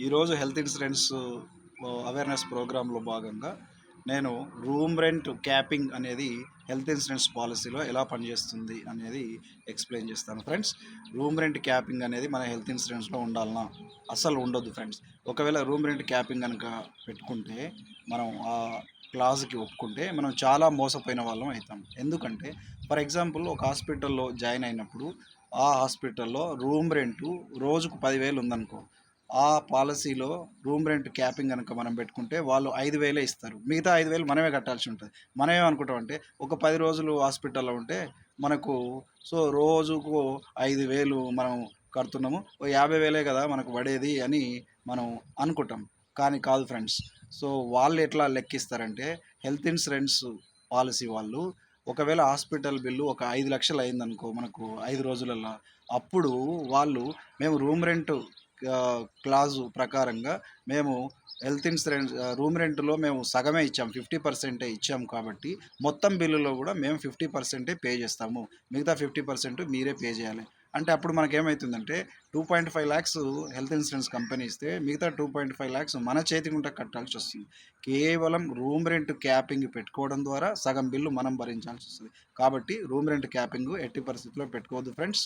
ఈరోజు health insurance awareness ప్రోగ్రాంలో భాగంగా నేను రూమ్ రెంట్ క్యాపింగ్ అనేది హెల్త్ ఇన్సూరెన్స్ పాలసీలో ఎలా పనిచేస్తుంది అనేది ఎక్స్ప్లెయిన్ చేస్తాను ఫ్రెండ్స్. రూమ్ రెంట్ క్యాపింగ్ అనేది మన హెల్త్ ఇన్సూరెన్స్లో ఉండాలన్నా అస్సలు ఉండొద్దు ఫ్రెండ్స్. ఒకవేళ రూమ్ రెంట్ క్యాపింగ్ కనుక పెట్టుకుంటే మనం ఆ క్లాజ్కి ఒప్పుకుంటే మనం చాలా మోసపోయిన వాళ్ళం అవుతాం. ఎందుకంటే ఫర్ ఎగ్జాంపుల్ ఒక హాస్పిటల్లో జాయిన్ అయినప్పుడు ఆ హాస్పిటల్లో రూమ్ రెంటు రోజుకు 10,000 ఉందనుకో, ఆ పాలసీలో రూమ్ రెంట్ క్యాపింగ్ కనుక మనం పెట్టుకుంటే వాళ్ళు 5,000 ఇస్తారు. మిగతా 5,000 మనమే కట్టాల్సి ఉంటుంది. మనం ఏమనుకుంటాం అంటే ఒక 10 రోజులు హాస్పిటల్లో ఉంటే మనకు రోజుకు 5,000 మనం కడుతున్నాము, ఓ 50,000 కదా మనకు పడేది అని మనం అనుకుంటాం. కానీ కాదు ఫ్రెండ్స్. వాళ్ళు ఎట్లా లెక్కిస్తారంటే హెల్త్ ఇన్సూరెన్స్ పాలసీ వాళ్ళు ఒకవేళ హాస్పిటల్ బిల్లు ఒక 5,00,000 అయిందనుకో మనకు 5 రోజులలో, అప్పుడు వాళ్ళు మేము రూమ్ రెంట్ క్లాజు ప్రకారంగా మేము హెల్త్ ఇన్సూరెన్స్ రూమ్ రెంట్‌లో మేము సగమే ఇచ్చాం. 50% ఇచ్చాం కాబట్టి మొత్తం బిల్లులో కూడా మేము 50% పే చేస్తాము. మిగతా 50% మీరే పే చేయాలి. అంటే అప్పుడు మనకేమైతుందంటే 2.5 లాక్స్ హెల్త్ ఇన్సూరెన్స్ కంపెనీ ఇస్తే మిగతా 2.5 లాక్స్ మన చేతి గుంట కట్టాల్సొస్తుంది. కేవలం రూమ్ రెంట్ క్యాపింగ్ పెట్టుకోవడం ద్వారా సగం బిల్లు మనం భరించాల్సొస్తది. కాబట్టి రూమ్ రెంట్ క్యాపింగ్ ఎట్టి పరిస్థితిలో పెట్టుకోవద్దు ఫ్రెండ్స్.